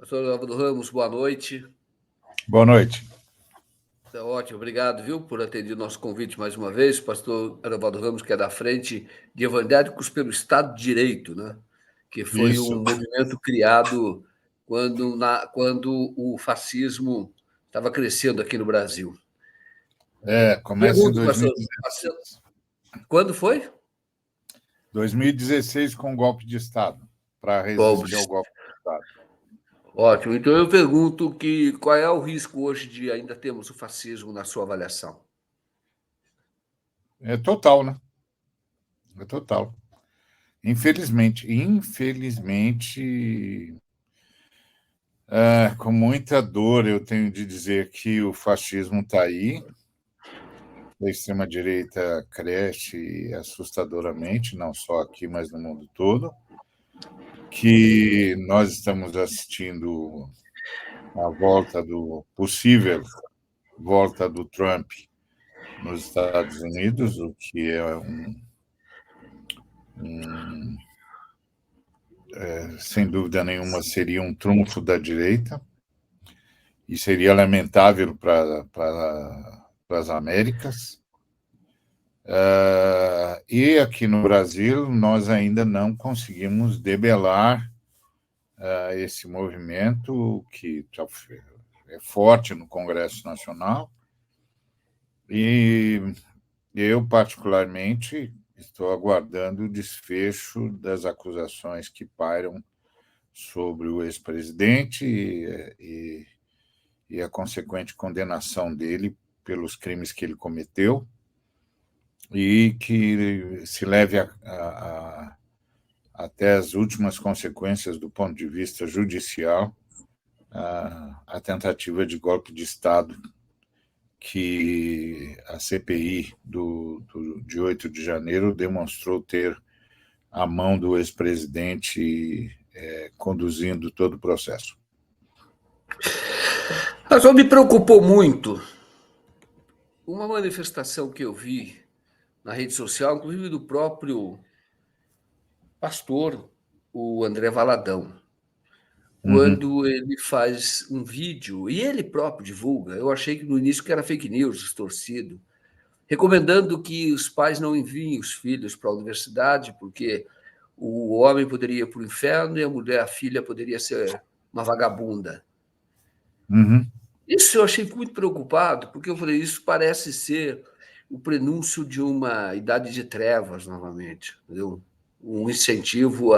Pastor Álvaro Ramos, boa noite. Boa noite. Tá ótimo, obrigado, viu, por atender o nosso convite mais uma vez. Pastor Álvaro Ramos, que é da Frente de Evangélicos pelo Estado de Direito, né? Que foi Isso. um movimento criado quando o fascismo estava crescendo aqui no Brasil. Começa em Pergunto, pastor, 2016. quando foi? 2016 com o golpe de Estado, para resistir ao golpe de Estado. Ótimo. Então eu pergunto qual é o risco hoje de ainda termos o fascismo na sua avaliação? É total, né? É total. Infelizmente, com muita dor eu tenho de dizer que o fascismo está aí, a extrema-direita cresce assustadoramente, não só aqui, mas no mundo todo, que nós estamos assistindo a possível volta do Trump nos Estados Unidos, o que é sem dúvida nenhuma, seria um trunfo da direita e seria lamentável para as Américas. E aqui no Brasil, nós ainda não conseguimos debelar esse movimento que é forte no Congresso Nacional. E eu, particularmente, estou aguardando o desfecho das acusações que pairam sobre o ex-presidente e a consequente condenação dele pelos crimes que ele cometeu e que se leve até as últimas consequências do ponto de vista judicial a tentativa de golpe de Estado que a CPI de 8 de janeiro demonstrou ter a mão do ex-presidente conduzindo todo o processo. Mas só me preocupou muito uma manifestação que eu vi na rede social, inclusive do próprio pastor, o André Valadão, quando ele faz um vídeo, e ele próprio divulga, eu achei que no início que era fake news, distorcido, recomendando que os pais não enviem os filhos para a universidade, porque o homem poderia ir para o inferno e a mulher, a filha, poderia ser uma vagabunda. Isso eu achei muito preocupado, porque eu falei, isso parece ser o prenúncio de uma idade de trevas novamente, entendeu? Um incentivo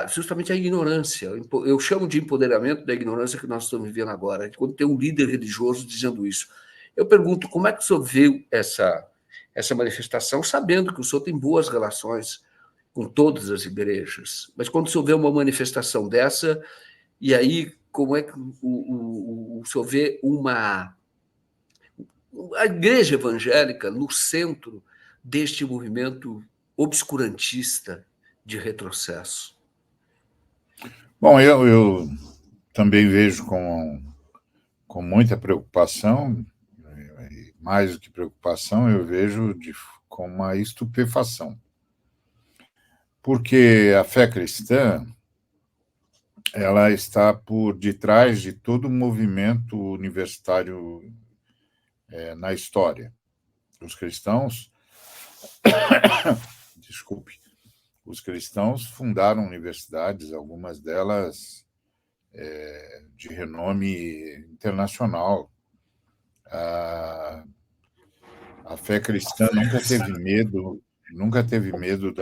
justamente à ignorância. Eu chamo de empoderamento da ignorância que nós estamos vivendo agora, quando tem um líder religioso dizendo isso. Eu pergunto, como é que o senhor vê essa manifestação, sabendo que o senhor tem boas relações com todas as igrejas, mas quando o senhor vê uma manifestação dessa, e aí como é que o senhor vê a igreja evangélica no centro deste movimento obscurantista de retrocesso? Bom, eu também vejo com muita preocupação, mais do que preocupação, eu vejo com uma estupefação. Porque a fé cristã ela está por detrás de todo o movimento universitário na história. Os cristãos, os cristãos fundaram universidades, algumas delas de renome internacional. A fé cristã nunca teve medo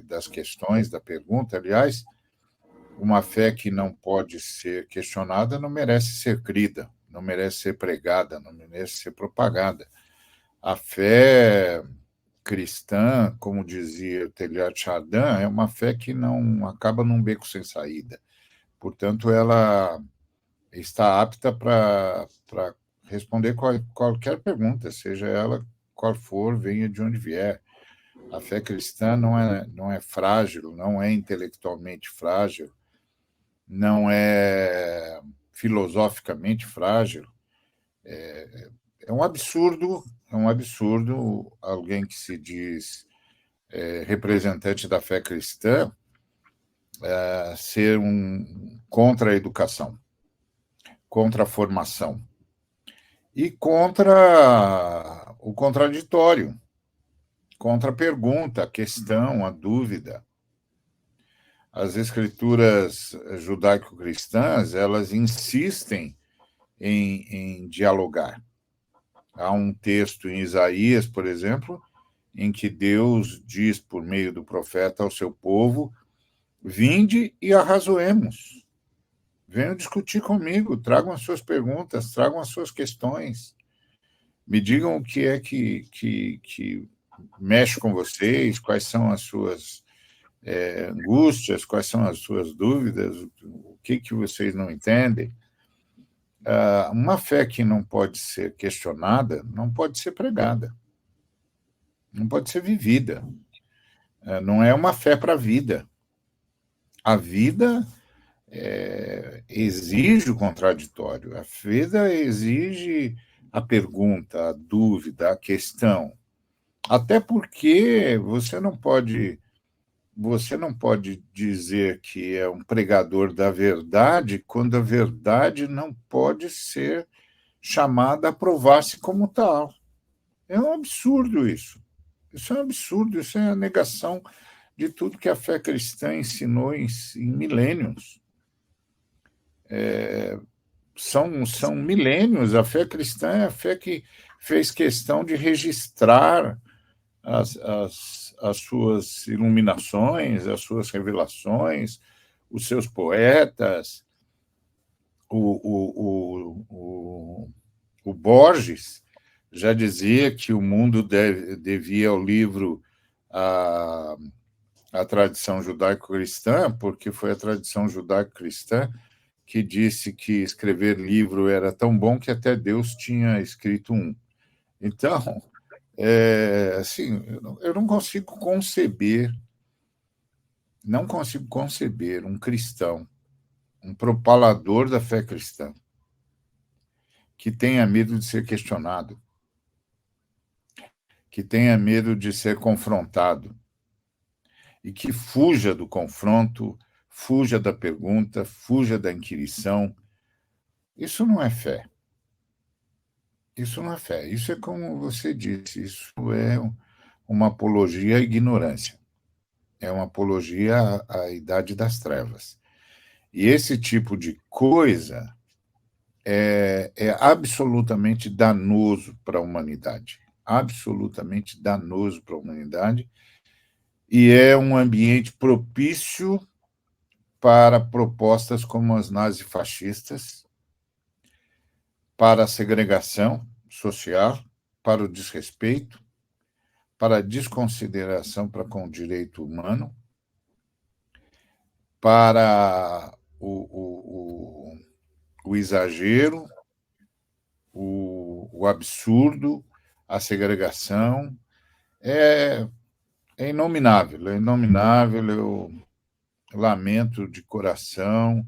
das questões, da pergunta. Aliás, uma fé que não pode ser questionada não merece ser crida, não merece ser pregada, não merece ser propagada. A fé cristã, como dizia Teilhard de Chardin, é uma fé que não acaba num beco sem saída. Portanto, ela está apta para responder qualquer pergunta, seja ela qual for, venha de onde vier. A fé cristã não é frágil, não é intelectualmente frágil, não é filosoficamente frágil. É um absurdo alguém que se diz representante da fé cristã ser contra a educação, contra a formação e contra o contraditório, contra a pergunta, a questão, a dúvida. As escrituras judaico-cristãs, elas insistem em dialogar. Há um texto em Isaías, por exemplo, em que Deus diz por meio do profeta ao seu povo: vinde e arrazoemos. Venham discutir comigo, tragam as suas perguntas, tragam as suas questões. Me digam o que é que mexe com vocês, quais são as suas angústias, quais são as suas dúvidas, o que vocês não entendem. Uma fé que não pode ser questionada não pode ser pregada, não pode ser vivida. Não é uma fé para a vida. A vida exige o contraditório, a vida exige a pergunta, a dúvida, a questão. Até porque você não pode dizer que é um pregador da verdade quando a verdade não pode ser chamada a provar-se como tal. É um absurdo isso. Isso é um absurdo, isso é a negação de tudo que a fé cristã ensinou em milênios. São milênios. A fé cristã é a fé que fez questão de registrar as suas iluminações, as suas revelações, os seus poetas. O Borges já dizia que o mundo devia ao livro a tradição judaico-cristã, porque foi a tradição judaico-cristã que disse que escrever livro era tão bom que até Deus tinha escrito um. Então, assim, eu não consigo conceber um cristão, um propalador da fé cristã, que tenha medo de ser questionado, que tenha medo de ser confrontado e que fuja do confronto, fuja da pergunta, fuja da inquirição. Isso não é fé. Isso não é fé. Isso é como você disse, isso é uma apologia à ignorância. É uma apologia à idade das trevas. E esse tipo de coisa é absolutamente danoso para a humanidade. Absolutamente danoso para a humanidade. E é um ambiente propício para propostas como as nazifascistas, para a segregação social, para o desrespeito, para a desconsideração para com o direito humano, para o exagero, o absurdo, a segregação. É inominável, eu lamento de coração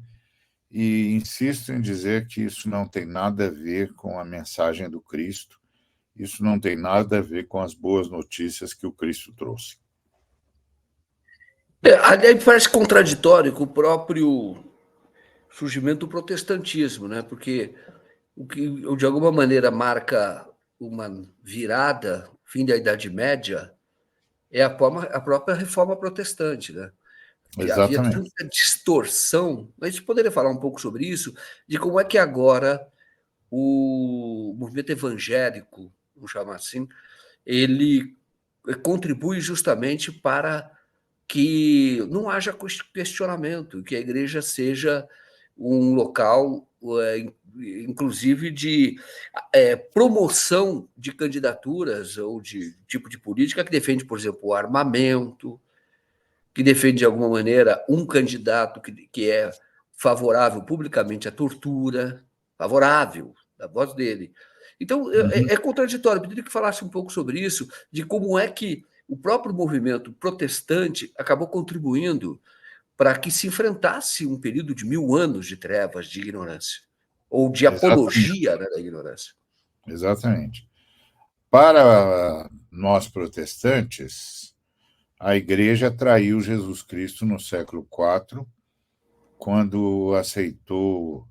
e insisto em dizer que isso não tem nada a ver com a mensagem do Cristo, isso não tem nada a ver com as boas notícias que o Cristo trouxe. Aí parece contraditório com o próprio surgimento do protestantismo, né? Porque o que de alguma maneira marca uma virada, fim da Idade Média, é a própria reforma protestante, né? Que havia Exatamente. tanta distorção. A gente poderia falar um pouco sobre isso, de como é que agora o movimento evangélico, vamos chamar assim, ele contribui justamente para que não haja questionamento, que a igreja seja um local, inclusive, de promoção de candidaturas ou de tipo de política que defende, por exemplo, o armamento, que defende, de alguma maneira, um candidato que é favorável publicamente à tortura, favorável, da voz dele. Então, é contraditório. Eu pediria que falasse um pouco sobre isso, de como é que o próprio movimento protestante acabou contribuindo para que se enfrentasse um período de 1000 anos de trevas, de ignorância, ou de Exatamente. apologia, né, da ignorância. Exatamente. Para nós protestantes, a Igreja traiu Jesus Cristo no século IV, quando aceitou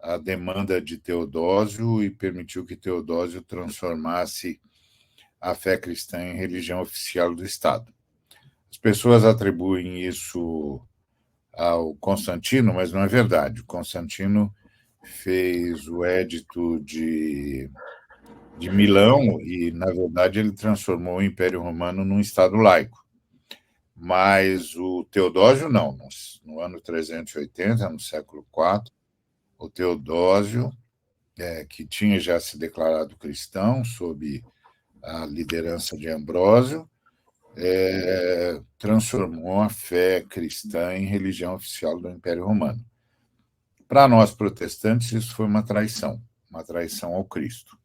a demanda de Teodósio e permitiu que Teodósio transformasse a fé cristã em religião oficial do Estado. As pessoas atribuem isso ao Constantino, mas não é verdade. O Constantino fez o Édito de Milão e, na verdade, ele transformou o Império Romano num Estado laico. Mas o Teodósio não. No ano 380, no século IV, o Teodósio, que tinha já se declarado cristão sob a liderança de Ambrósio, transformou a fé cristã em religião oficial do Império Romano. Para nós protestantes, isso foi uma traição ao Cristo,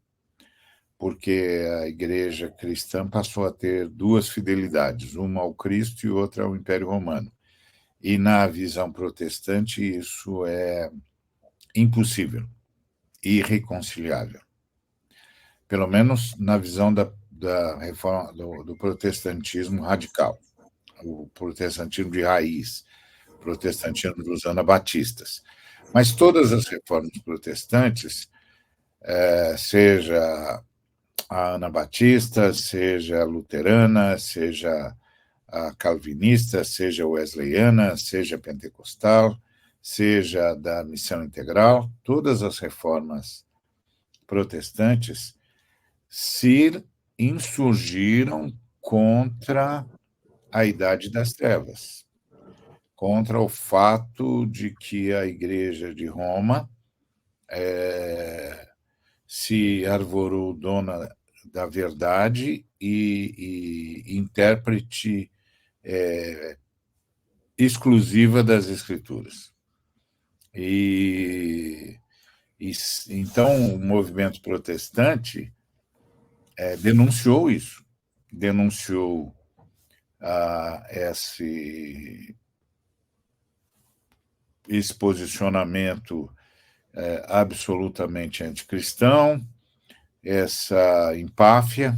porque a Igreja cristã passou a ter duas fidelidades, uma ao Cristo e outra ao Império Romano. E na visão protestante, isso é impossível, irreconciliável. Pelo menos na visão da reforma do protestantismo radical, o protestantismo de raiz, o protestantismo dos anabatistas. Mas todas as reformas protestantes, seja a anabatista, seja a luterana, seja a calvinista, seja wesleyana, seja pentecostal, seja da missão integral, todas as reformas protestantes se insurgiram contra a Idade das Trevas, contra o fato de que a Igreja de Roma se arvorou dona da verdade e intérprete exclusiva das Escrituras. Então, o movimento protestante denunciou isso, denunciou esse posicionamento absolutamente anticristão, essa empáfia,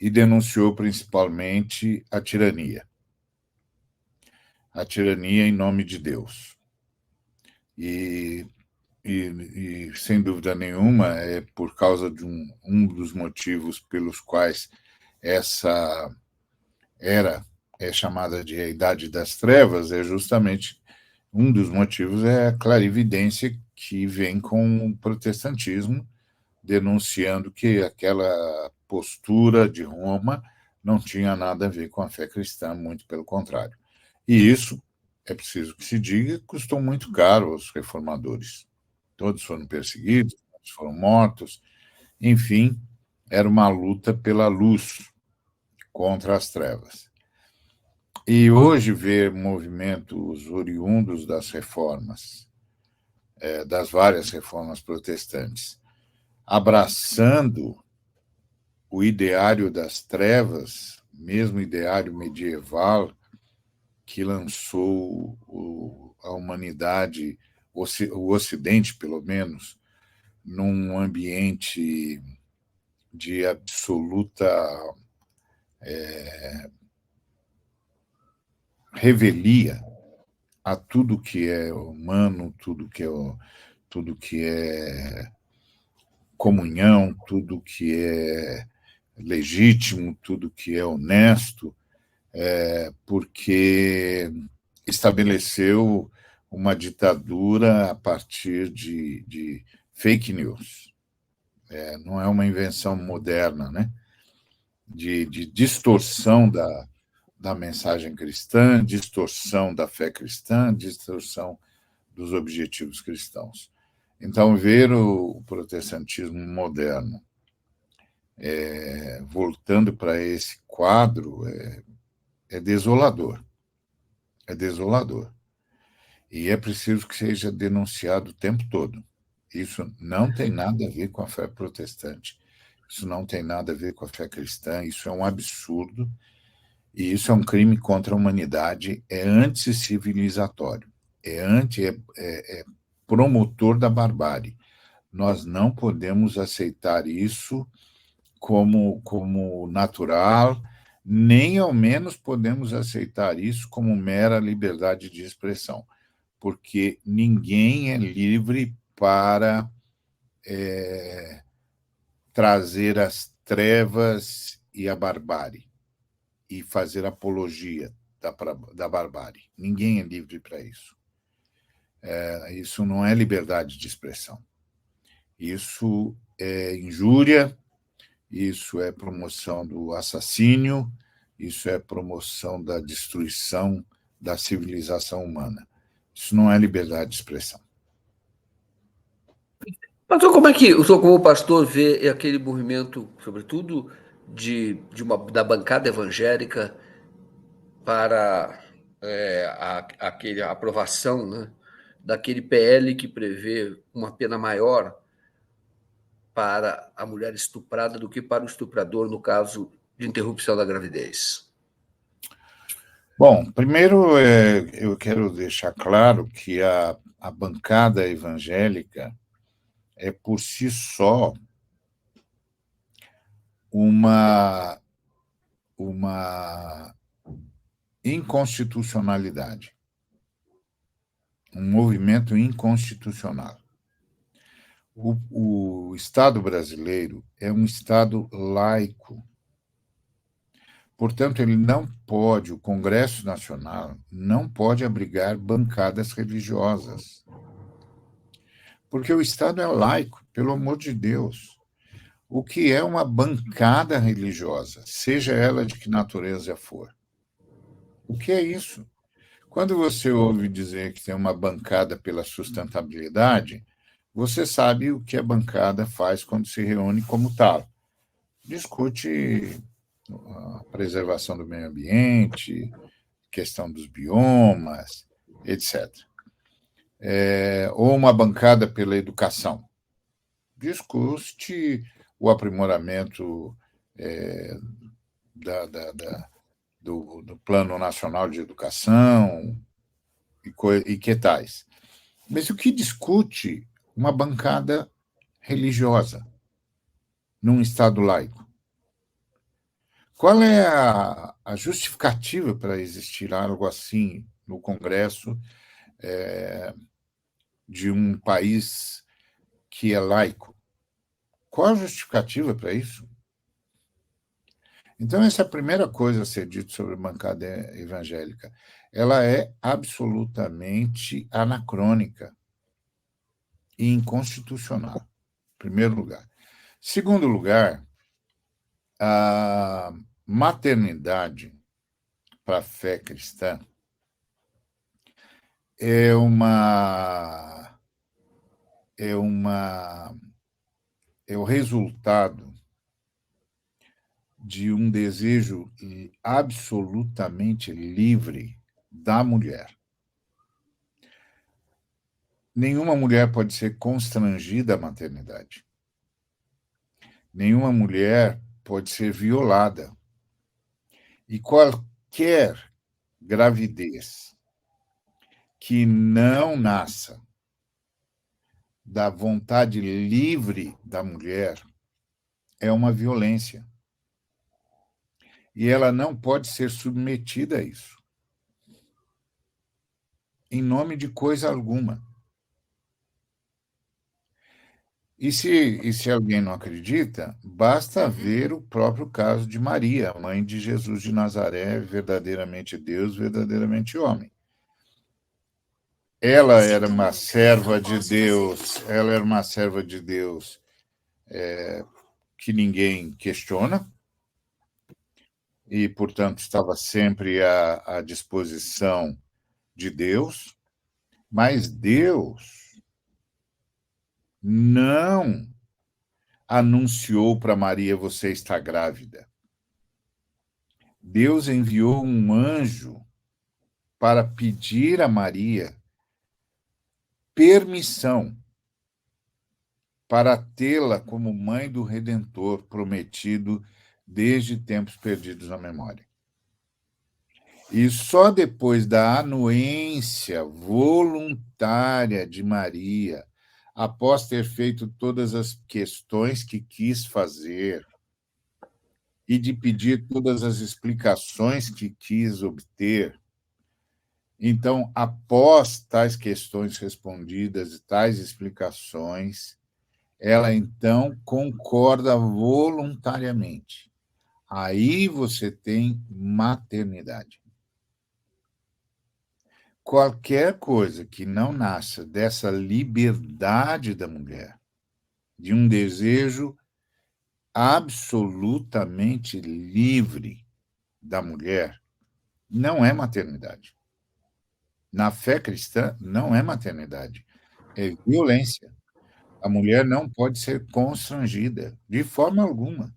e denunciou principalmente a tirania em nome de Deus. E sem dúvida nenhuma, é por causa de um dos motivos pelos quais essa era chamada de a Idade das Trevas, é justamente um dos motivos é a clarividência que vem com o protestantismo, denunciando que aquela postura de Roma não tinha nada a ver com a fé cristã, muito pelo contrário. E isso, é preciso que se diga, custou muito caro aos reformadores. Todos foram perseguidos, todos foram mortos, enfim, era uma luta pela luz contra as trevas. E hoje ver movimentos oriundos das reformas, das várias reformas protestantes, abraçando o ideário das trevas, mesmo ideário medieval, que lançou a humanidade, o Ocidente, pelo menos, num ambiente de absoluta revelia a tudo que é humano, tudo que é comunhão, tudo que é legítimo, tudo que é honesto, porque estabeleceu uma ditadura a partir de fake news. Não é uma invenção moderna, né? De distorção da mensagem cristã, distorção da fé cristã, distorção dos objetivos cristãos. Então, ver o protestantismo moderno voltando para esse quadro é desolador. É desolador. E é preciso que seja denunciado o tempo todo. Isso não tem nada a ver com a fé protestante. Isso não tem nada a ver com a fé cristã. Isso é um absurdo. E isso é um crime contra a humanidade. É anticivilizatório. É promotor da barbárie. Nós não podemos aceitar isso como natural nem ao menos podemos aceitar isso como mera liberdade de expressão, porque ninguém é livre para trazer as trevas e a barbárie e fazer apologia da barbárie. Ninguém é livre para isso. Isso não é liberdade de expressão. Isso é injúria, isso é promoção do assassínio, isso é promoção da destruição da civilização humana. Isso não é liberdade de expressão. Pastor, como é que o senhor, como pastor, vê aquele movimento, sobretudo da bancada evangélica, para a aprovação, né, daquele PL que prevê uma pena maior para a mulher estuprada do que para o estuprador no caso de interrupção da gravidez? Bom, primeiro eu quero deixar claro que a bancada evangélica é, por si só, uma inconstitucionalidade, um movimento inconstitucional. O Estado brasileiro é um Estado laico. Portanto, ele não pode, o Congresso Nacional não pode abrigar bancadas religiosas, porque o Estado é laico, pelo amor de Deus. O que é uma bancada religiosa, seja ela de que natureza for? O que é isso? Quando você ouve dizer que tem uma bancada pela sustentabilidade, você sabe o que a bancada faz quando se reúne como tal. Discute a preservação do meio ambiente, questão dos biomas, etc. Ou uma bancada pela educação. Discute o aprimoramento do Plano Nacional de Educação e que tais. Mas o que discute uma bancada religiosa num Estado laico? Qual é a justificativa para existir algo assim no Congresso de um país que é laico? Qual a justificativa para isso? Então, essa é a primeira coisa a ser dita sobre a bancada evangélica. Ela é absolutamente anacrônica e inconstitucional, em primeiro lugar. Segundo lugar, a maternidade para a fé cristã é uma é uma é o resultado de um desejo absolutamente livre da mulher. Nenhuma mulher pode ser constrangida à maternidade. Nenhuma mulher pode ser violada. E qualquer gravidez que não nasça da vontade livre da mulher é uma violência. E ela não pode ser submetida a isso, em nome de coisa alguma. E se alguém não acredita, basta ver o próprio caso de Maria, a mãe de Jesus de Nazaré, verdadeiramente Deus, verdadeiramente homem. Ela era uma serva de Deus, que ninguém questiona, e, portanto, estava sempre à disposição de Deus, mas Deus não anunciou para Maria: você está grávida. Deus enviou um anjo para pedir a Maria permissão para tê-la como mãe do Redentor prometido desde tempos perdidos na memória. E só depois da anuência voluntária de Maria, após ter feito todas as questões que quis fazer, e de pedir todas as explicações que quis obter. Então, após tais questões respondidas e tais explicações, ela então concorda voluntariamente. Aí você tem maternidade. Qualquer coisa que não nasça dessa liberdade da mulher, de um desejo absolutamente livre da mulher, não é maternidade. Na fé cristã, não é maternidade, é violência. A mulher não pode ser constrangida, de forma alguma,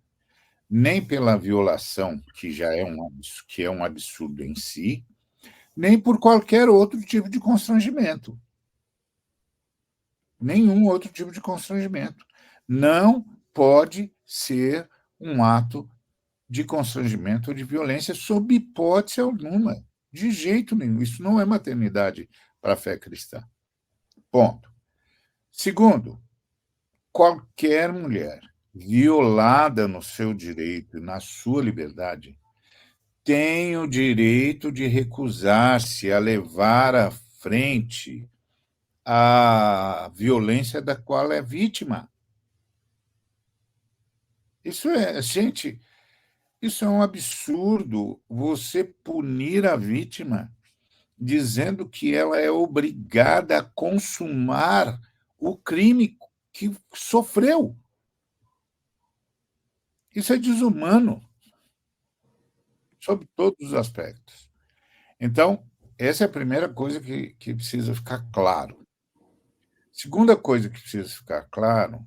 nem pela violação, que é um absurdo em si, nem por qualquer outro tipo de constrangimento. Nenhum outro tipo de constrangimento. Não pode ser um ato de constrangimento ou de violência, sob hipótese alguma. De jeito nenhum. Isso não é maternidade para a fé cristã. Ponto. Segundo, qualquer mulher violada no seu direito e na sua liberdade tem o direito de recusar-se a levar à frente a violência da qual é vítima. Gente, isso é um absurdo. Você punir a vítima dizendo que ela é obrigada a consumar o crime que sofreu. Isso é desumano, sob todos os aspectos. Então, essa é a primeira coisa que precisa ficar claro. Segunda coisa que precisa ficar claro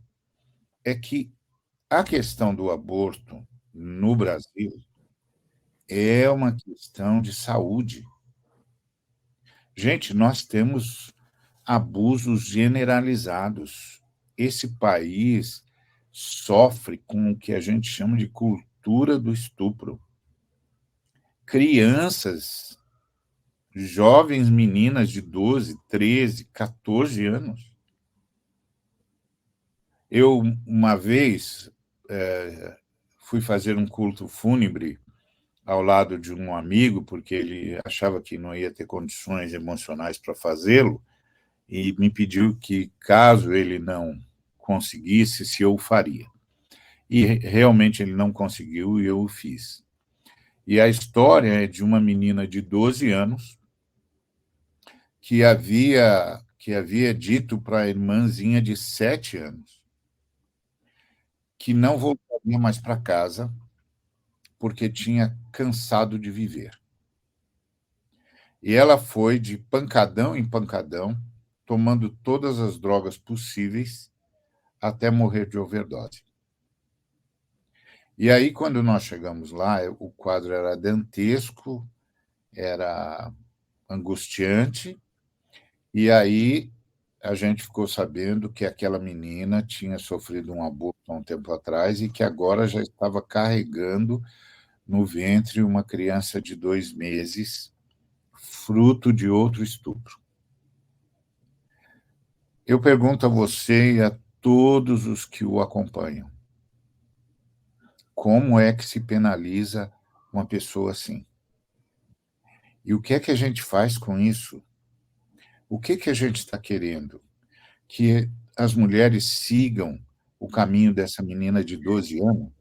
é que a questão do aborto no Brasil é uma questão de saúde. Gente, nós temos abusos generalizados. Esse país sofre com o que a gente chama de cultura do estupro. Crianças, jovens meninas de 12, 13, 14 anos. Eu, uma vez, fui fazer um culto fúnebre ao lado de um amigo, porque ele achava que não ia ter condições emocionais para fazê-lo, e me pediu que, caso ele não conseguisse, se eu o faria. E realmente ele não conseguiu e eu o fiz. E a história é de uma menina de 12 anos que havia dito para a irmãzinha de 7 anos que não voltaria mais para casa porque tinha cansado de viver. E ela foi de pancadão em pancadão, tomando todas as drogas possíveis até morrer de overdose. E aí, quando nós chegamos lá, o quadro era dantesco, era angustiante, e aí a gente ficou sabendo que aquela menina tinha sofrido um aborto há um tempo atrás e que agora já estava carregando no ventre uma criança de 2 meses, fruto de outro estupro. Eu pergunto a você e a todos os que o acompanham, como é que se penaliza uma pessoa assim? E o que é que a gente faz com isso? O que é que a gente está querendo? Que as mulheres sigam o caminho dessa menina de 12 anos?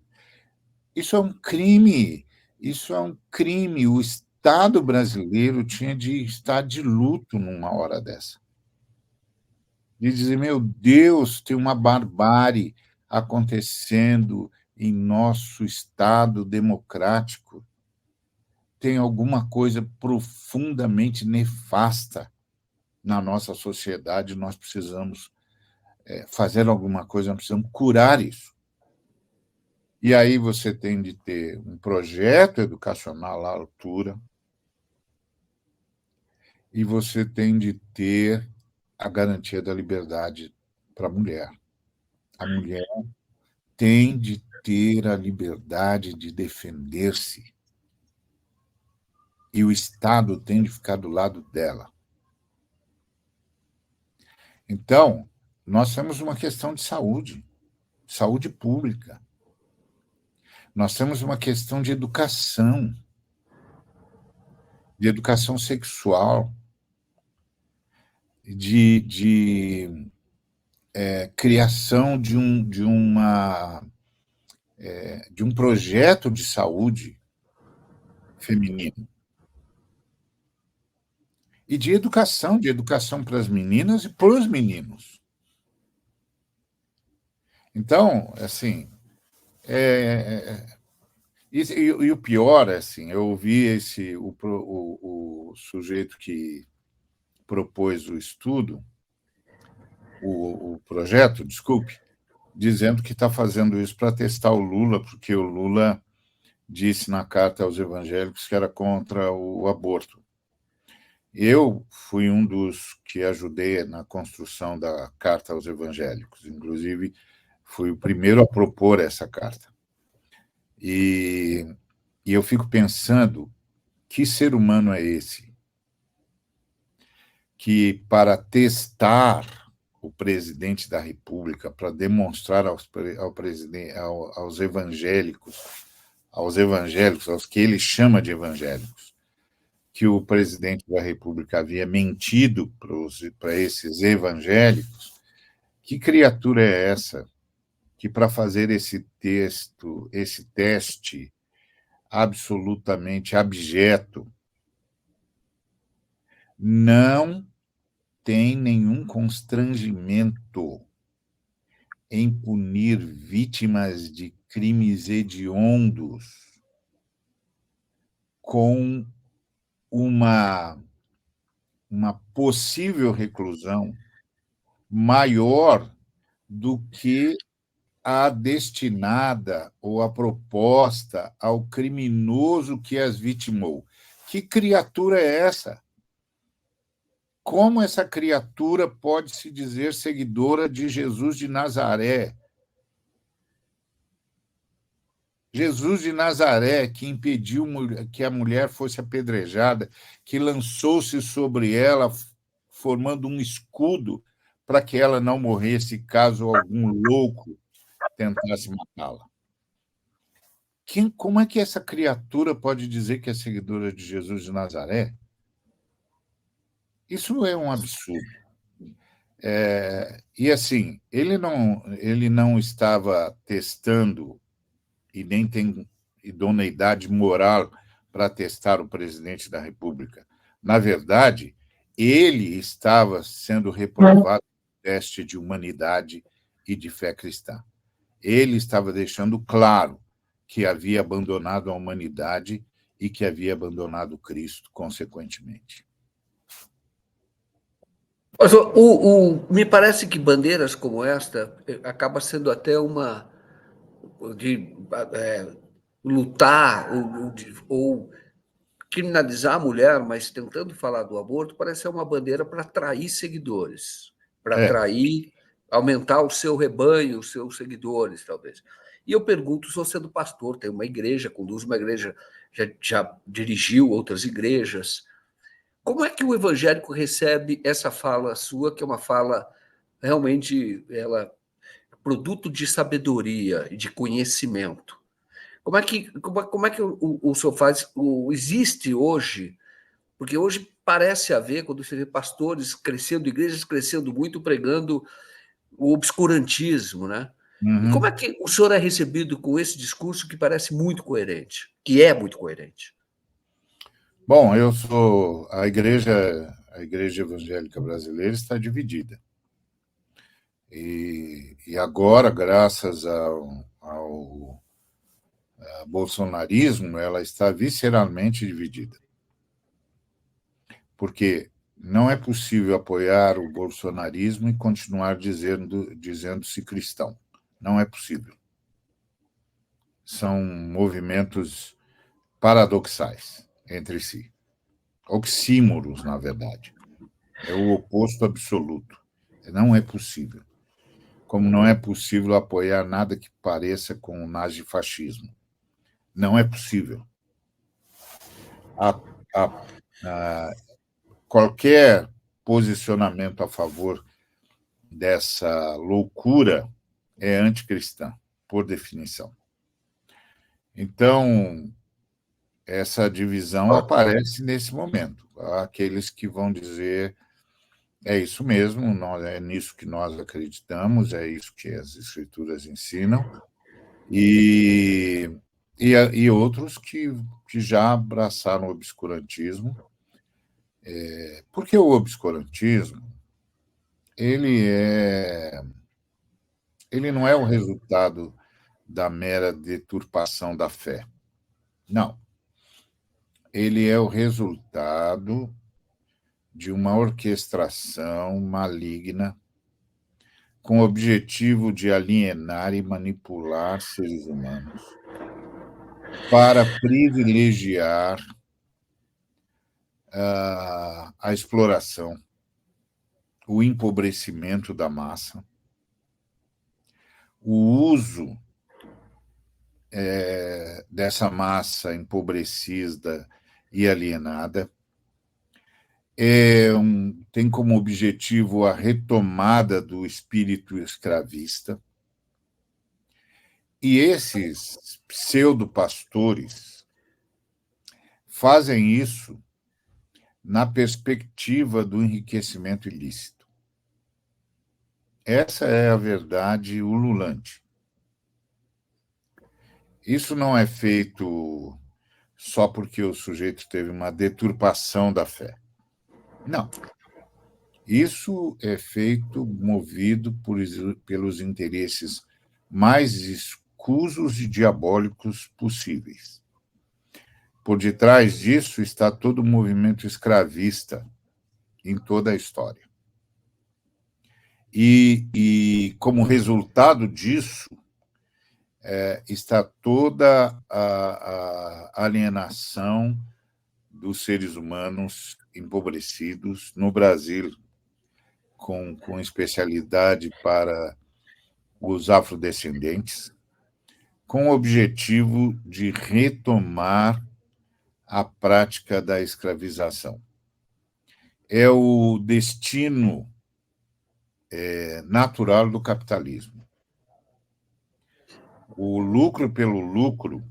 Isso é um crime. Isso é um crime. O Estado brasileiro tinha de estar de luto numa hora dessa. De dizer, meu Deus, tem uma barbárie acontecendo em nosso Estado democrático. Tem alguma coisa profundamente nefasta na nossa sociedade, nós precisamos fazer alguma coisa, nós precisamos curar isso. E aí você tem de ter um projeto educacional à altura e você tem de ter a garantia da liberdade para a mulher. A mulher tem de ter a liberdade de defender-se e o Estado tem de ficar do lado dela. Então, nós temos uma questão de saúde pública. Nós temos uma questão de educação sexual, de criação de um projeto de saúde feminino e de educação para as meninas e para os meninos. Então, assim, e o pior, assim, eu ouvi o sujeito que propôs o estudo, o projeto, desculpe, dizendo que está fazendo isso para testar o Lula, porque o Lula disse na carta aos evangélicos que era contra o aborto. Eu fui um dos que ajudei na construção da carta aos evangélicos, inclusive fui o primeiro a propor essa carta. E eu fico pensando, que ser humano é esse? Que para testar o presidente da República, para demonstrar aos evangélicos, aos que ele chama de evangélicos, que o presidente da República havia mentido para esses evangélicos, que criatura é essa que, para fazer esse teste absolutamente abjeto, não tem nenhum constrangimento em punir vítimas de crimes hediondos com uma possível reclusão maior do que a destinada ou a proposta ao criminoso que as vitimou. Que criatura é essa? Como essa criatura pode se dizer seguidora de Jesus de Nazaré? Jesus de Nazaré, que impediu que a mulher fosse apedrejada, que lançou-se sobre ela, formando um escudo para que ela não morresse caso algum louco tentasse matá-la. Como é que essa criatura pode dizer que é seguidora de Jesus de Nazaré? Isso é um absurdo. E, assim, ele não estava testando e nem tem idoneidade moral para testar o presidente da República. Na verdade, ele estava sendo reprovado no teste de humanidade e de fé cristã. Ele estava deixando claro que havia abandonado a humanidade e que havia abandonado Cristo, consequentemente. Mas me parece que bandeiras como esta acaba sendo até uma de lutar ou criminalizar a mulher, mas tentando falar do aborto, parece ser uma bandeira para atrair seguidores, para atrair, aumentar o seu rebanho, os seus seguidores, talvez. E eu pergunto, sou sendo pastor, tem uma igreja, conduz uma igreja, já dirigiu outras igrejas. Como é que o evangélico recebe essa fala sua, que é uma fala realmente produto de sabedoria e de conhecimento? Como é que o senhor faz? Existe hoje, porque hoje parece haver, quando você vê pastores crescendo, igrejas crescendo muito, pregando o obscurantismo, né? E como é que o senhor é recebido com esse discurso que parece muito coerente, que é muito coerente? Bom, a igreja evangélica brasileira está dividida. E agora, graças ao bolsonarismo, ela está visceralmente dividida. Porque não é possível apoiar o bolsonarismo e continuar dizendo-se cristão. Não é possível. São movimentos paradoxais entre si. Oxímoros, na verdade. É o oposto absoluto. Não é possível. Como não é possível apoiar nada que pareça com o nazifascismo. Não é possível. Qualquer posicionamento a favor dessa loucura é anticristã, por definição. Então, essa divisão aparece nesse momento. Há aqueles que vão dizer é isso mesmo, é nisso que nós acreditamos, é isso que as escrituras ensinam, e outros que já abraçaram o obscurantismo, porque o obscurantismo ele não é o resultado da mera deturpação da fé. Não. Ele é o resultado de uma orquestração maligna com o objetivo de alienar e manipular seres humanos para privilegiar a exploração, o empobrecimento da massa, o uso dessa massa empobrecida e alienada, tem como objetivo a retomada do espírito escravista. E esses pseudo-pastores fazem isso na perspectiva do enriquecimento ilícito. Essa é a verdade ululante. Isso não é feito só porque o sujeito teve uma deturpação da fé. Não. Isso é feito movido pelos interesses mais escusos e diabólicos possíveis. Por detrás disso está todo o movimento escravista em toda a história. E como resultado disso, está toda a alienação dos seres humanos empobrecidos no Brasil, com especialidade para os afrodescendentes, com o objetivo de retomar a prática da escravização. É o destino natural do capitalismo. O lucro pelo lucro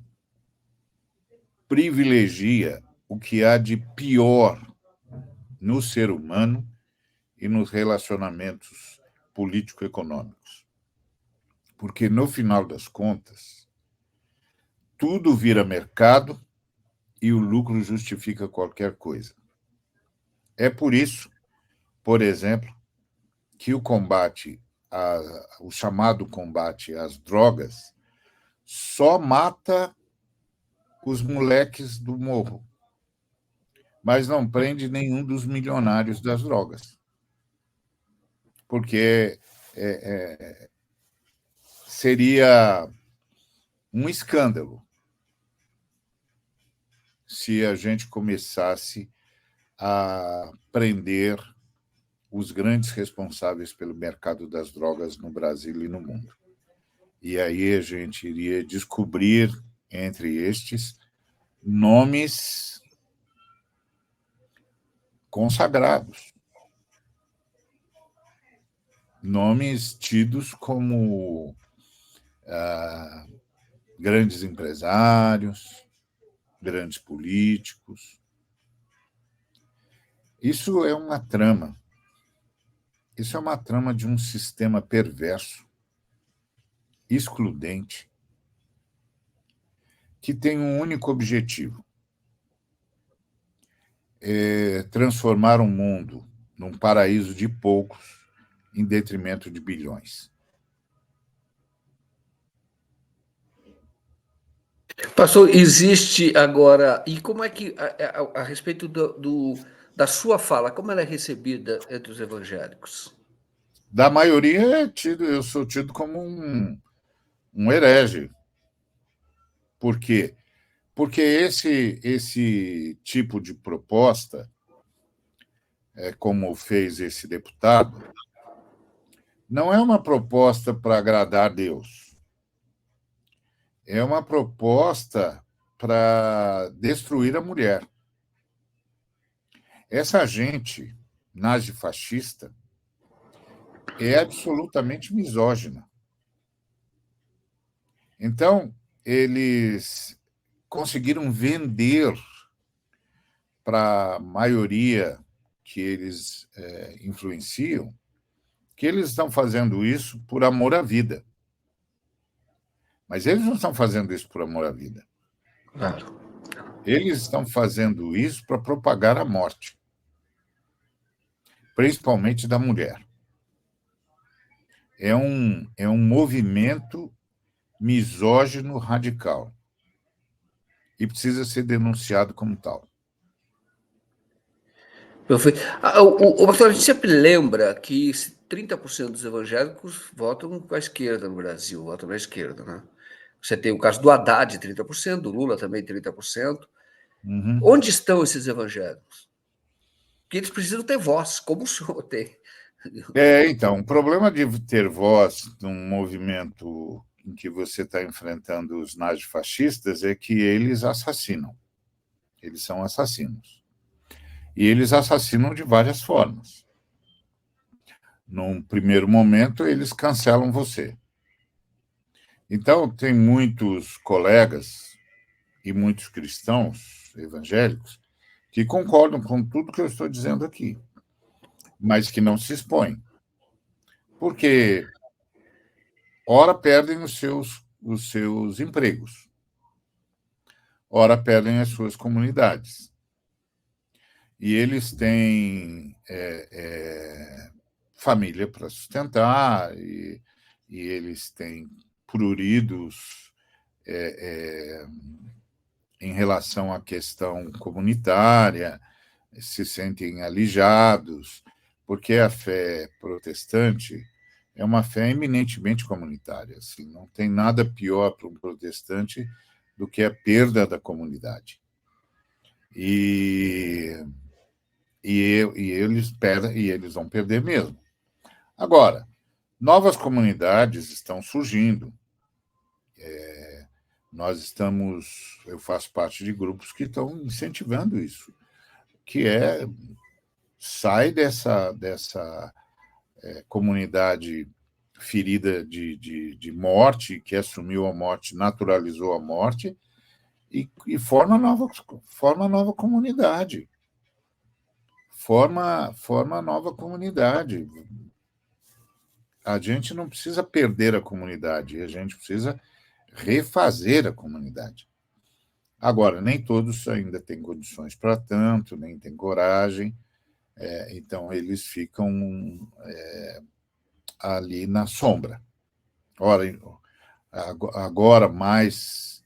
privilegia o que há de pior no ser humano e nos relacionamentos político-econômicos. Porque, no final das contas, tudo vira mercado e o lucro justifica qualquer coisa. É por isso, por exemplo, que o chamado combate às drogas só mata os moleques do morro, mas não prende nenhum dos milionários das drogas. Porque seria um escândalo se a gente começasse a prender os grandes responsáveis pelo mercado das drogas no Brasil e no mundo. E aí a gente iria descobrir, entre estes, nomes consagrados, nomes tidos como grandes empresários, grandes políticos. Isso é uma trama. Isso é uma trama de um sistema perverso, excludente, que tem um único objetivo: transformar o mundo num paraíso de poucos em detrimento de bilhões. Pastor, existe agora. E como é que, a respeito da sua fala, como ela é recebida entre os evangélicos? Da maioria, eu sou tido como um herege. Por quê? Porque esse tipo de proposta, como fez esse deputado, não é uma proposta para agradar Deus. É uma proposta para destruir a mulher. Essa gente nazi-fascista é absolutamente misógina. Então, eles conseguiram vender para a maioria que eles influenciam que eles estão fazendo isso por amor à vida. Mas eles não estão fazendo isso por amor à vida. Claro. Eles estão fazendo isso para propagar a morte, principalmente da mulher. É um movimento misógino radical e precisa ser denunciado como tal. Perfeito. O pastor, a gente sempre lembra que 30% dos evangélicos votam com a esquerda no Brasil, votam na esquerda, né? Você tem o caso do Haddad, 30%, do Lula também, 30%. Uhum. Onde estão esses evangélicos? Porque eles precisam ter voz, como o senhor tem. Então, o problema de ter voz num movimento em que você está enfrentando os nazifascistas é que eles assassinam. Eles são assassinos. E eles assassinam de várias formas. Num primeiro momento, eles cancelam você. Então, tem muitos colegas e muitos cristãos evangélicos que concordam com tudo que eu estou dizendo aqui, mas que não se expõem. Porque, ora, perdem os seus empregos, ora, perdem as suas comunidades. E eles têm família para sustentar, e eles têm pruridos em relação à questão comunitária, se sentem alijados, porque a fé protestante é uma fé eminentemente comunitária. Assim, não tem nada pior para um protestante do que a perda da comunidade. Eles vão perder mesmo. Agora, novas comunidades estão surgindo. Eu faço parte de grupos que estão incentivando isso, que sai dessa comunidade ferida de morte, que assumiu a morte, naturalizou a morte, e forma nova comunidade. Forma nova comunidade. A gente não precisa perder a comunidade, a gente precisa refazer a comunidade. Agora, nem todos ainda têm condições para tanto, nem têm coragem, então eles ficam ali na sombra. Ora, agora, mais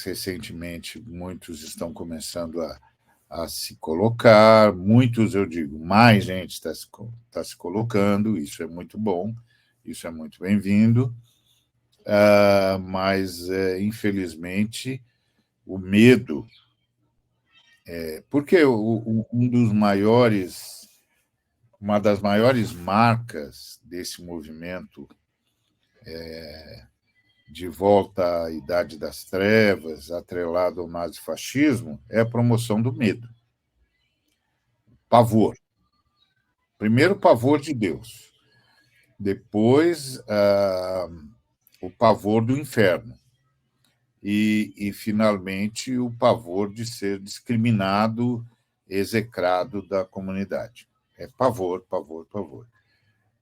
recentemente, muitos estão começando a se colocar, muitos, eu digo, mais gente está se colocando, isso é muito bom, isso é muito bem-vindo, mas, infelizmente, o medo, porque uma das maiores marcas desse movimento de volta à Idade das Trevas, atrelado ao nazifascismo, é a promoção do medo. Pavor. Primeiro, o pavor de Deus. Depois, o pavor do inferno. E, finalmente, o pavor de ser discriminado, execrado da comunidade. É pavor, pavor, pavor.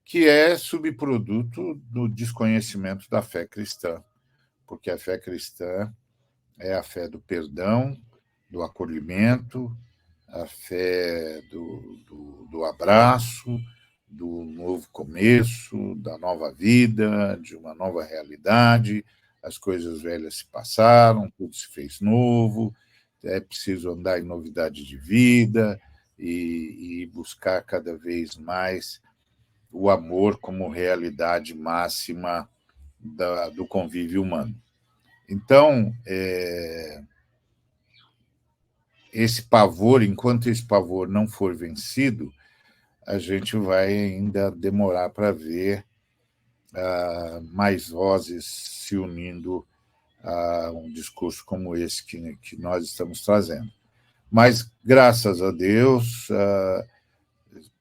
Que é subproduto do desconhecimento da fé cristã, porque a fé cristã é a fé do perdão, do acolhimento, a fé do abraço, do novo começo, da nova vida, de uma nova realidade. As coisas velhas se passaram, tudo se fez novo, é preciso andar em novidade de vida e buscar cada vez mais o amor como realidade máxima do convívio humano. Então, esse pavor, enquanto esse pavor não for vencido, a gente vai ainda demorar para ver mais vozes se unindo a um discurso como esse que nós estamos trazendo. Mas, graças a Deus,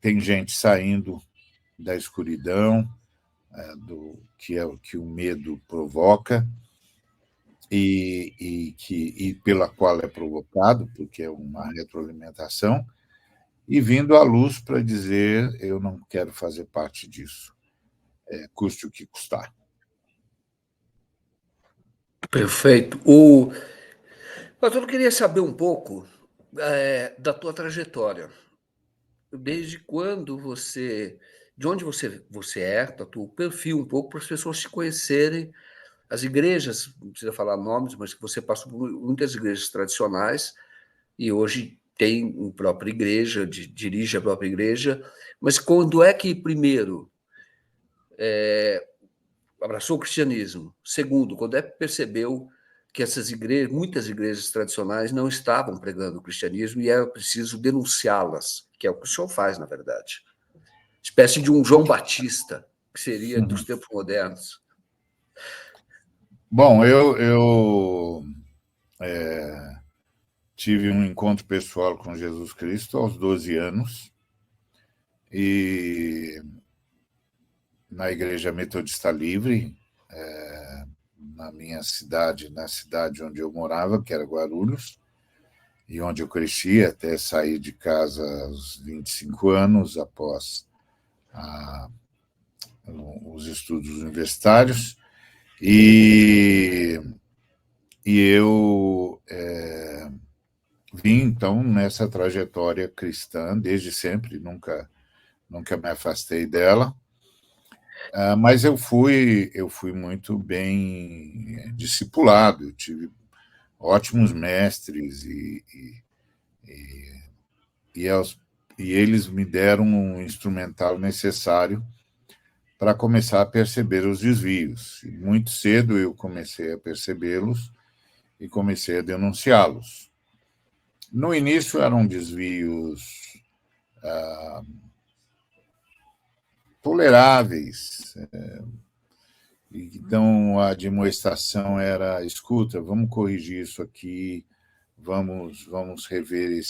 tem gente saindo da escuridão, do que é o que o medo provoca, e pela qual é provocado, porque é uma retroalimentação, e vindo à luz para dizer: eu não quero fazer parte disso, custe o que custar. Perfeito. Mas eu queria saber um pouco da tua trajetória. Desde quando de onde você é, do teu perfil um pouco, para as pessoas te conhecerem, as igrejas, não precisa falar nomes, mas que você passou por muitas igrejas tradicionais e hoje tem uma própria igreja, dirige a própria igreja, mas quando é que, primeiro, abraçou o cristianismo? Segundo, quando é que percebeu que essas igrejas, muitas igrejas tradicionais não estavam pregando o cristianismo e era preciso denunciá-las, que é o que o senhor faz, na verdade. Espécie de um João Batista, que seria dos tempos modernos. Bom, eu tive um encontro pessoal com Jesus Cristo aos 12 anos, e na Igreja Metodista Livre, na minha cidade, na cidade onde eu morava, que era Guarulhos, e onde eu cresci até sair de casa aos 25 anos, após os estudos universitários. E eu vim, então, nessa trajetória cristã desde sempre, nunca me afastei dela. Mas eu fui muito bem discipulado, eu tive ótimos mestres e, aos, e eles me deram um instrumental necessário para começar a perceber os desvios. E muito cedo eu comecei a percebê-los e comecei a denunciá-los. No início eram desvios toleráveis. Então, a demonstração era: escuta, vamos corrigir isso aqui, vamos rever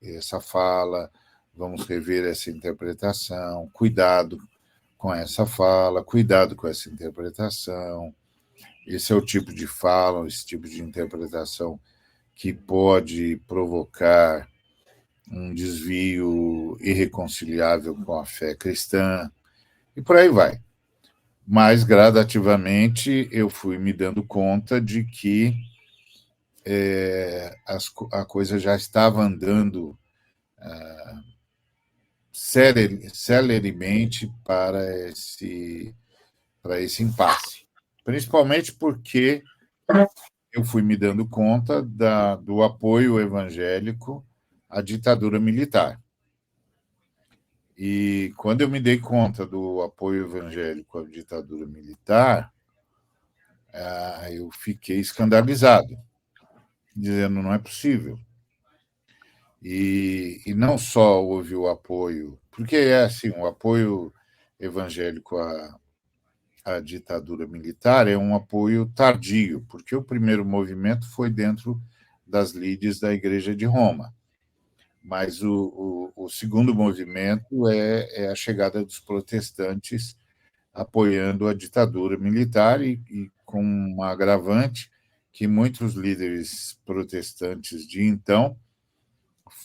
essa fala, vamos rever essa interpretação, cuidado com essa fala, cuidado com essa interpretação. Esse é o tipo de fala, esse tipo de interpretação que pode provocar um desvio irreconciliável com a fé cristã, e por aí vai. Mas, gradativamente, eu fui me dando conta de que a coisa já estava andando celeremente para esse impasse. Principalmente porque eu fui me dando conta do apoio evangélico à ditadura militar. E quando eu me dei conta do apoio evangélico à ditadura militar, eu fiquei escandalizado, dizendo: não é possível. E não só houve o apoio, porque é assim, o apoio evangélico à ditadura militar é um apoio tardio, porque o primeiro movimento foi dentro das lides da Igreja de Roma. Mas o segundo movimento é a chegada dos protestantes apoiando a ditadura militar e com um agravante que muitos líderes protestantes de então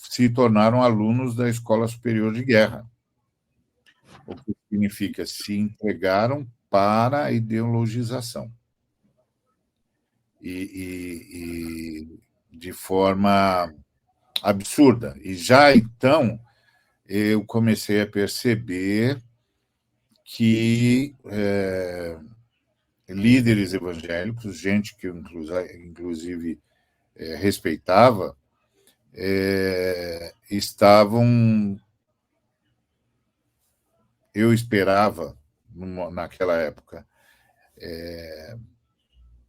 se tornaram alunos da Escola Superior de Guerra, o que significa se entregaram para a ideologização. E de forma absurda. E já então eu comecei a perceber que líderes evangélicos, gente que eu, inclusive, respeitava, estavam, eu esperava, naquela época,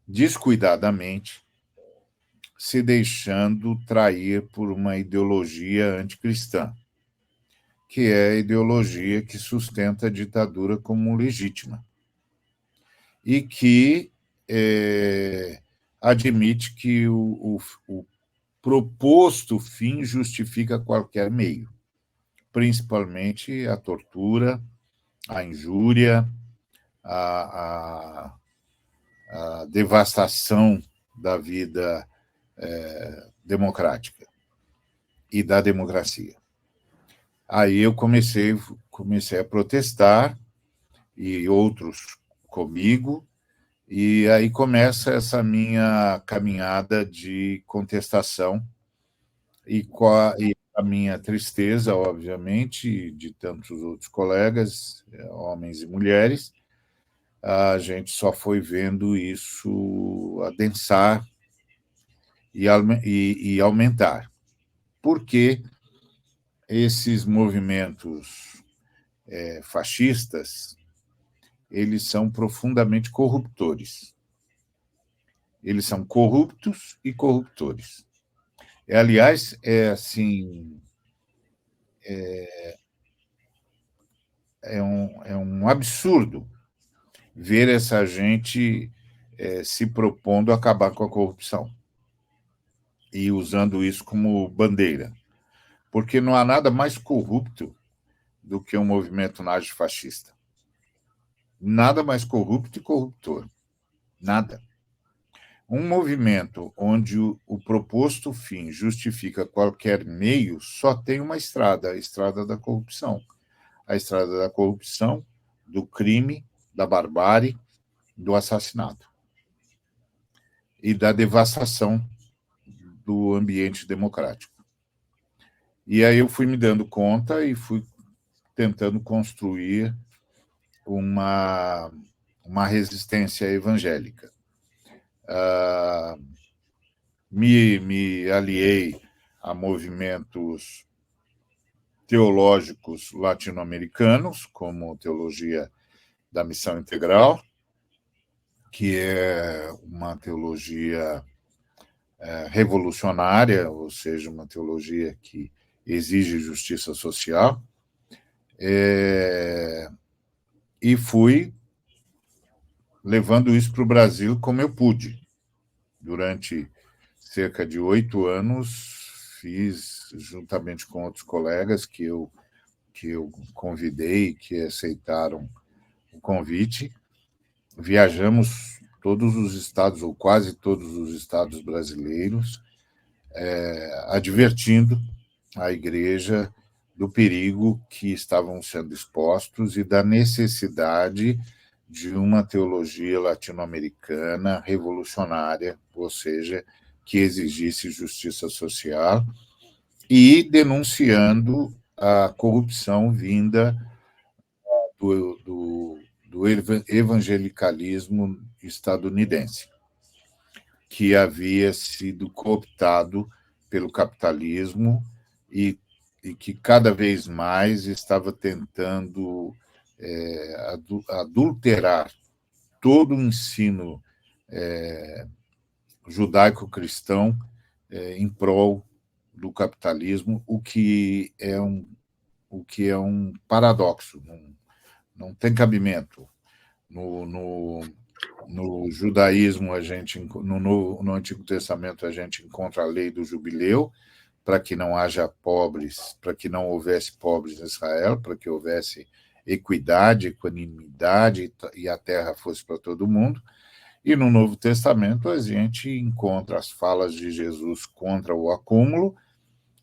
descuidadamente, se deixando trair por uma ideologia anticristã, que é a ideologia que sustenta a ditadura como legítima e que admite que o proposto fim justifica qualquer meio, principalmente a tortura, a injúria, a devastação da vida democrática e da democracia. Aí eu comecei a protestar, e outros comigo, e aí começa essa minha caminhada de contestação, e a minha tristeza, obviamente, de tantos outros colegas, homens e mulheres, a gente só foi vendo isso adensar e aumentar. Porque esses movimentos fascistas, eles são profundamente corruptores. Eles são corruptos e corruptores. Aliás, é um absurdo ver essa gente se propondo a acabar com a corrupção e usando isso como bandeira. Porque não há nada mais corrupto do que um movimento nazifascista. Nada mais corrupto e corruptor. Nada. Um movimento onde o proposto fim justifica qualquer meio só tem uma estrada, a estrada da corrupção. A estrada da corrupção, do crime, da barbárie, do assassinato e da devastação do ambiente democrático. E aí eu fui me dando conta e fui tentando construir uma resistência evangélica. Me aliei a movimentos teológicos latino-americanos, como teologia da missão integral, que é uma teologia revolucionária, ou seja, uma teologia que exige justiça social, e fui levando isso para o Brasil como eu pude. Durante cerca de 8 anos, fiz, juntamente com outros colegas que eu convidei, que aceitaram o convite, viajamos todos os estados, ou quase todos os estados brasileiros, advertindo a igreja do perigo que estavam sendo expostos e da necessidade de uma teologia latino-americana revolucionária, ou seja, que exigisse justiça social, e denunciando a corrupção vinda do evangelicalismo estadunidense, que havia sido cooptado pelo capitalismo e que cada vez mais estava tentando adulterar todo o ensino judaico-cristão em prol do capitalismo, o que é um paradoxo, não tem cabimento. No judaísmo, no Antigo Testamento, a gente encontra a lei do jubileu, para que não haja pobres, para que não houvesse pobres em Israel, para que houvesse equidade, equanimidade e a terra fosse para todo mundo. E no Novo Testamento a gente encontra as falas de Jesus contra o acúmulo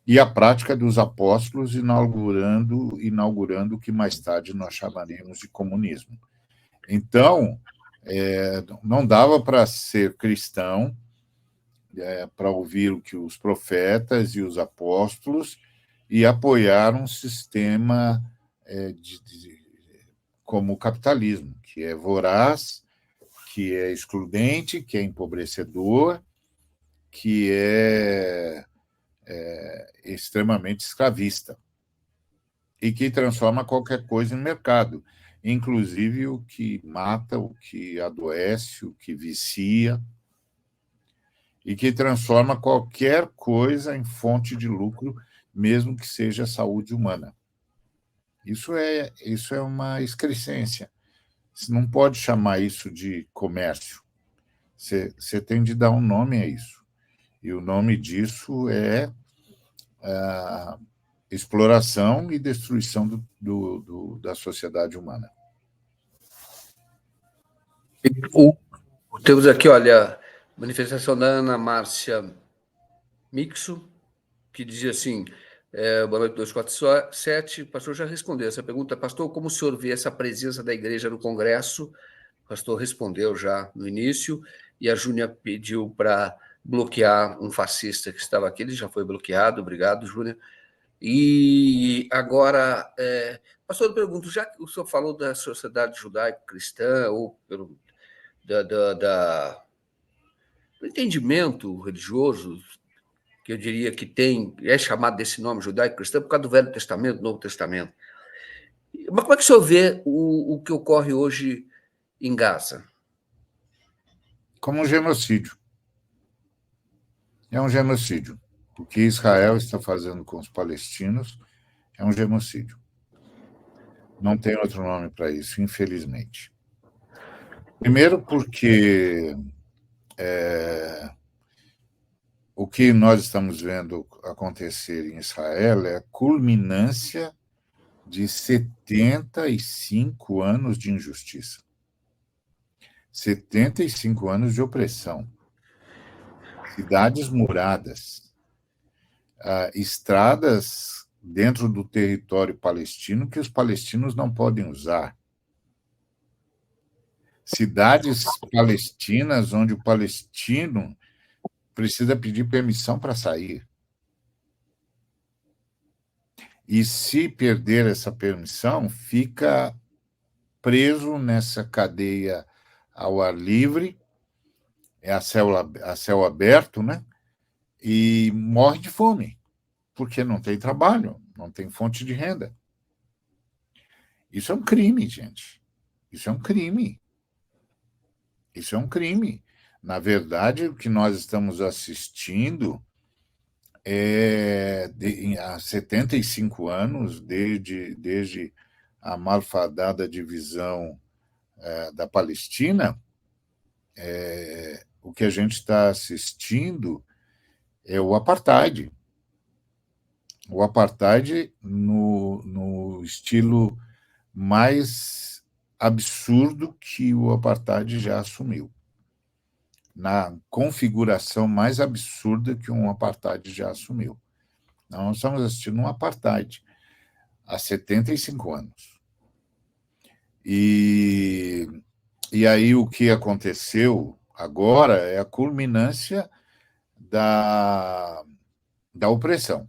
e a prática dos apóstolos inaugurando o que mais tarde nós chamaríamos de comunismo. Então, não dava para ser cristão, para ouvir o que os profetas e os apóstolos e apoiar um sistema como o capitalismo, que é voraz, que é excludente, que é empobrecedor, que é extremamente escravista e que transforma qualquer coisa em mercado, inclusive o que mata, o que adoece, o que vicia, e que transforma qualquer coisa em fonte de lucro, mesmo que seja saúde humana. Isso é uma excrescência. Você não pode chamar isso de comércio. Você tem de dar um nome a isso. E o nome disso é exploração e destruição da sociedade humana. Temos aqui, olha, Manifestação da Ana Márcia Mixo, que dizia assim, boa noite 247, o pastor já respondeu essa pergunta. Pastor, como o senhor vê essa presença da igreja no Congresso? O pastor respondeu já no início, e a Júnia pediu para bloquear um fascista que estava aqui, ele já foi bloqueado, obrigado, Júnia. E agora, pastor, eu pergunto, já que o senhor falou da sociedade judaico-cristã, ou do entendimento religioso, que eu diria que é chamado desse nome judaico-cristão por causa do Velho Testamento, do Novo Testamento. Mas como é que o senhor vê o que ocorre hoje em Gaza? Como um genocídio. É um genocídio. O que Israel está fazendo com os palestinos é um genocídio. Não tem outro nome para isso, infelizmente. Primeiro porque o que nós estamos vendo acontecer em Israel é a culminância de 75 anos de injustiça. 75 anos de opressão. Cidades muradas, estradas dentro do território palestino que os palestinos não podem usar. Cidades palestinas onde o palestino precisa pedir permissão para sair. E se perder essa permissão, fica preso nessa cadeia ao ar livre, a céu aberto, né? E morre de fome, porque não tem trabalho, não tem fonte de renda. Isso é um crime, gente. Isso é um crime. Isso é um crime. Na verdade, o que nós estamos assistindo há 75 anos, desde a malfadada divisão da Palestina, o que a gente está assistindo é o apartheid. O apartheid no estilo mais absurdo que o apartheid já assumiu. Na configuração mais absurda que um apartheid já assumiu. Nós estamos assistindo um apartheid há 75 anos. E aí o que aconteceu agora é a culminância da opressão,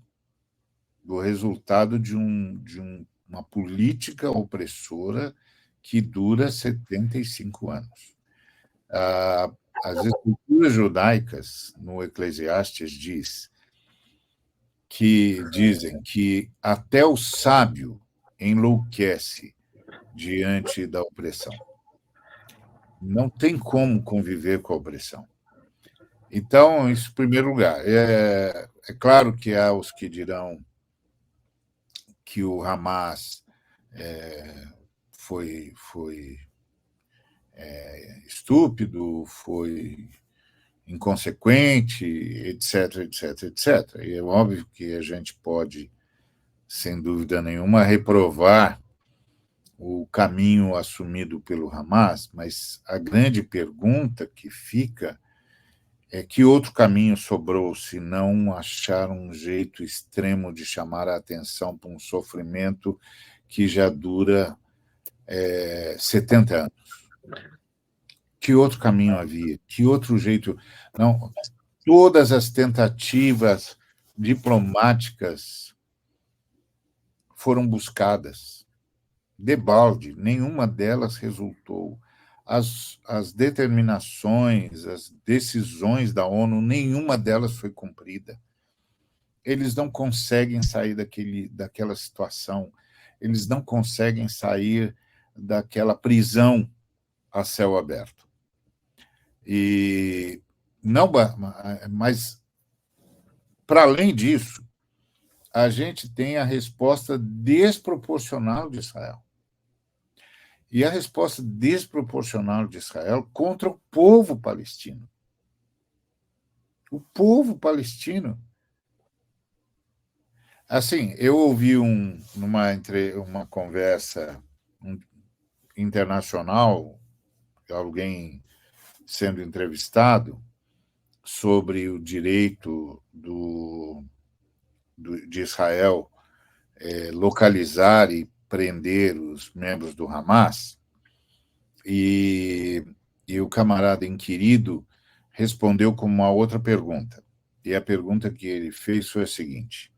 do resultado de uma política opressora que dura 75 anos. As escrituras judaicas, no Eclesiastes, dizem que até o sábio enlouquece diante da opressão. Não tem como conviver com a opressão. Então, isso em primeiro lugar. É claro que há os que dirão que o Hamas foi estúpido, foi inconsequente, etc, etc, etc. E é óbvio que a gente pode, sem dúvida nenhuma, reprovar o caminho assumido pelo Hamas, mas a grande pergunta que fica é que outro caminho sobrou se não achar um jeito extremo de chamar a atenção para um sofrimento que já dura 70 anos. Que outro caminho havia? Que outro jeito? Não, todas as tentativas diplomáticas foram buscadas. Debalde, nenhuma delas resultou. As determinações, as decisões da ONU, nenhuma delas foi cumprida. Eles não conseguem sair daquela situação, eles não conseguem sair daquela prisão a céu aberto. E não, mas para além disso, a gente tem a resposta desproporcional de Israel. E a resposta desproporcional de Israel contra o povo palestino. O povo palestino. Assim, eu ouvi uma conversa internacional, alguém sendo entrevistado, sobre o direito de Israel localizar e prender os membros do Hamas, e o camarada inquirido respondeu com uma outra pergunta. E a pergunta que ele fez foi a seguinte: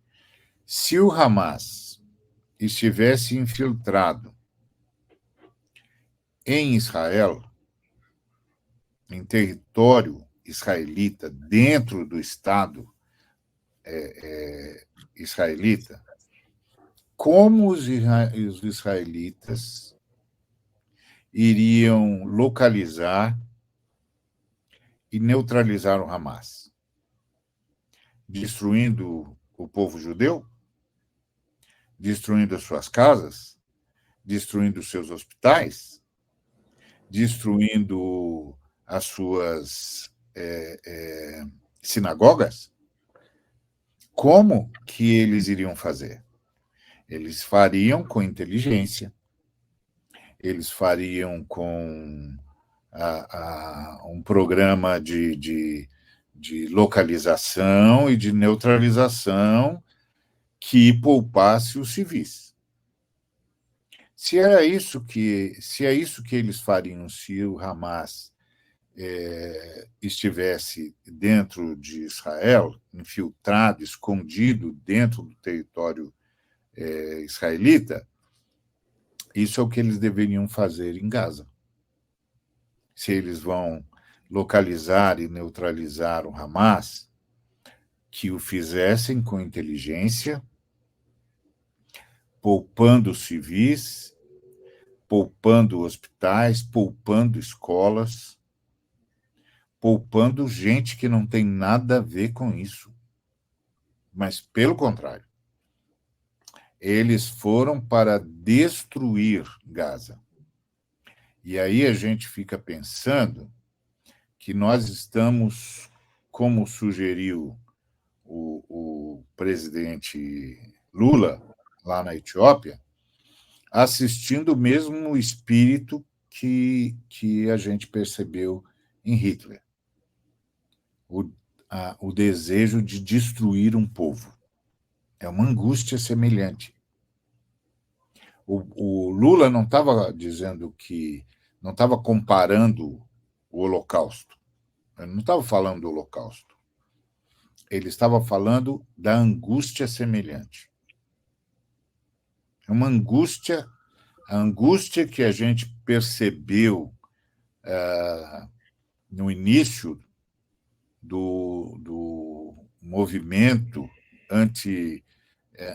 se o Hamas estivesse infiltrado em Israel, em território israelita, dentro do Estado israelita, como os israelitas iriam localizar e neutralizar o Hamas? Destruindo o povo judeu? Destruindo as suas casas? Destruindo os seus hospitais? Destruindo as suas sinagogas? Como que eles iriam fazer? Eles fariam com inteligência, eles fariam com um programa de localização e de neutralização que poupasse os civis. Se é isso que eles fariam se o Hamas estivesse dentro de Israel, infiltrado, escondido dentro do território israelita, isso é o que eles deveriam fazer em Gaza. Se eles vão localizar e neutralizar o Hamas, que o fizessem com inteligência, poupando civis, poupando hospitais, poupando escolas, poupando gente que não tem nada a ver com isso. Mas, pelo contrário, eles foram para destruir Gaza. E aí a gente fica pensando que nós estamos, como sugeriu o presidente Lula, lá na Etiópia, assistindo o mesmo espírito que a gente percebeu em Hitler. O desejo de destruir um povo. É uma angústia semelhante. O Lula não estava dizendo que... não estava comparando o Holocausto. Ele não estava falando do Holocausto. Ele estava falando da angústia semelhante. É uma angústia, a angústia que a gente percebeu no início do movimento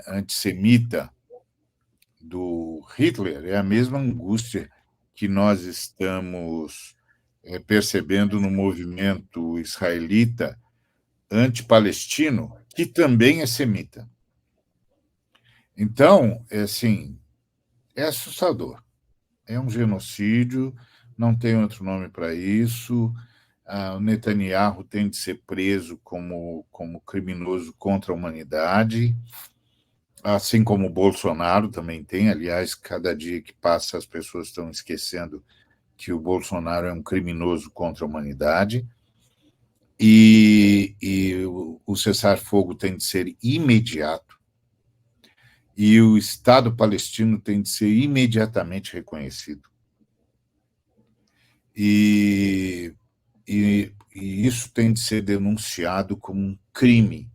antissemita do Hitler, é a mesma angústia que nós estamos percebendo no movimento israelita antipalestino, que também é semita. Então, assim, é assustador. É um genocídio, não tem outro nome para isso. O Netanyahu tem de ser preso como criminoso contra a humanidade, assim como o Bolsonaro também tem. Aliás, cada dia que passa as pessoas estão esquecendo que o Bolsonaro é um criminoso contra a humanidade. E o cessar-fogo tem de ser imediato, e o Estado palestino tem de ser imediatamente reconhecido. E isso tem de ser denunciado como um crime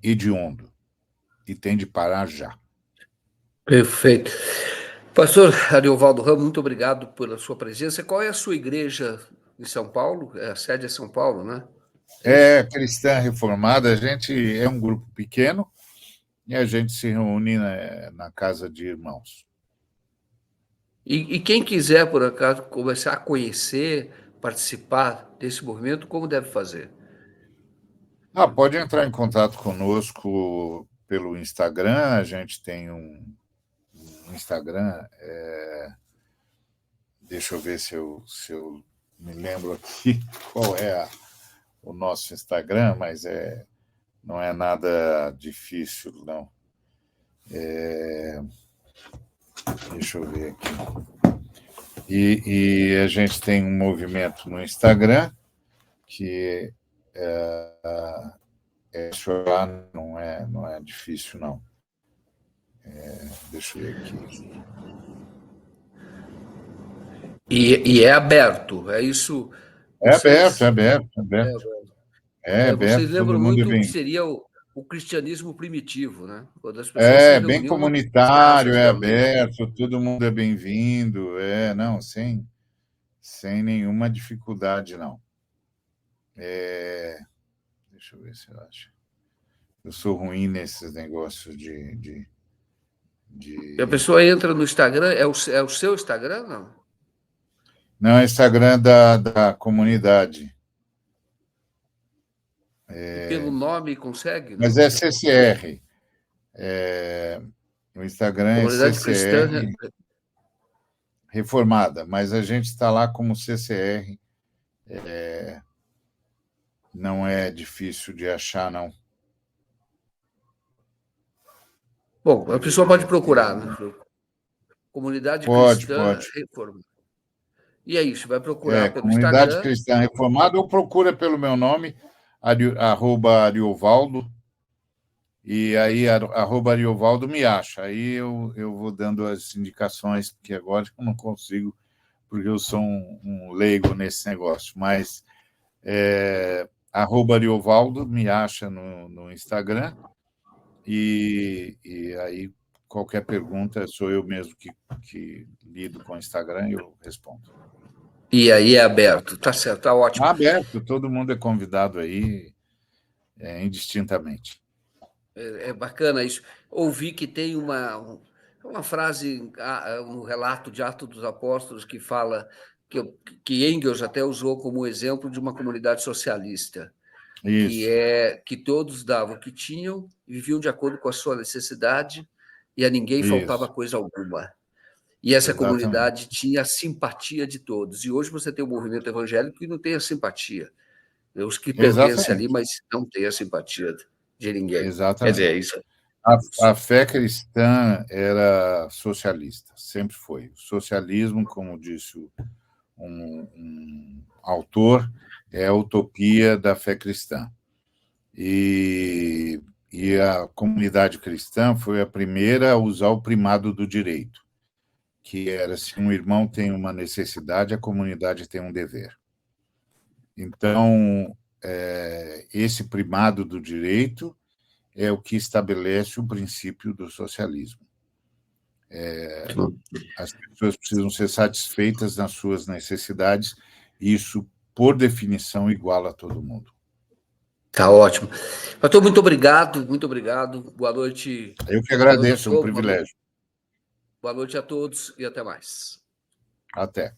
hediondo, e tem de parar já. Perfeito. Pastor Ariovaldo Ramos, muito obrigado pela sua presença. Qual é a sua igreja em São Paulo? A sede é São Paulo, né? É cristã reformada, a gente é um grupo pequeno e a gente se reúne na casa de irmãos. E quem quiser, por acaso, começar a conhecer, participar desse movimento, como deve fazer? Pode entrar em contato conosco pelo Instagram. A gente tem um Instagram, deixa eu ver se eu me lembro aqui qual é o nosso Instagram, mas não é nada difícil, não. Deixa eu ver aqui. E a gente tem um movimento no Instagram que chorar não é difícil, não. Deixa eu ver aqui. E é aberto, é isso. É aberto, é aberto, é aberto. É Vocês aberto, todo lembram mundo é muito o que bem. seria o cristianismo primitivo, né? Quando as pessoas se Bem reuniam nas comunitário, casas é de amigos. aberto, todo mundo é bem-vindo, não, sem nenhuma dificuldade, não. Deixa eu ver se eu acho. Eu sou ruim nesses negócios E a pessoa entra no Instagram, é o seu Instagram, não? Não, é Instagram da comunidade. E pelo nome consegue, Mas não? é CCR. O Instagram é Comunidade Cristã. CCR Reformada, mas a gente está lá como CCR. Não é difícil de achar, não. Bom, a pessoa pode procurar, né? Comunidade Cristã Pode. Reformada. E é isso, vai procurar pelo Comunidade Instagram. Cristã Reformada, ou procura pelo meu nome, @Ariovaldo, e aí @Ariovaldo me acha. Aí eu vou dando as indicações, porque agora eu não consigo, porque eu sou um leigo nesse negócio, mas @Ariovaldo me acha no Instagram, e aí qualquer pergunta sou eu mesmo que lido com o Instagram e eu respondo. E aí é aberto. Tá certo, tá ótimo. Aberto, todo mundo é convidado aí, indistintamente. É bacana isso. Ouvi que tem uma frase no relato de Atos dos Apóstolos que fala que Engels até usou como exemplo de uma comunidade socialista, que Isso, é que todos davam o que tinham, viviam de acordo com a sua necessidade e a ninguém faltava isso, coisa alguma. E essa exatamente. comunidade tinha a simpatia de todos. E hoje você tem um movimento evangélico que não tem a simpatia. Os que pertencem ali, Exatamente, mas não tem a simpatia de ninguém. Quer dizer, exatamente. é isso. A fé cristã era socialista, sempre foi. O socialismo, como disse um autor, é a utopia da fé cristã. E a comunidade cristã foi a primeira a usar o primado do direito, que era: se um irmão tem uma necessidade, a comunidade tem um dever. Então, esse primado do direito é o que estabelece o princípio do socialismo. As pessoas precisam ser satisfeitas nas suas necessidades, e isso, por definição, iguala a todo mundo. Tá ótimo. Pastor, muito obrigado, muito obrigado. Boa noite. Eu que Deus agradeço, é um abençoe. privilégio. Boa noite a todos e até mais. Até.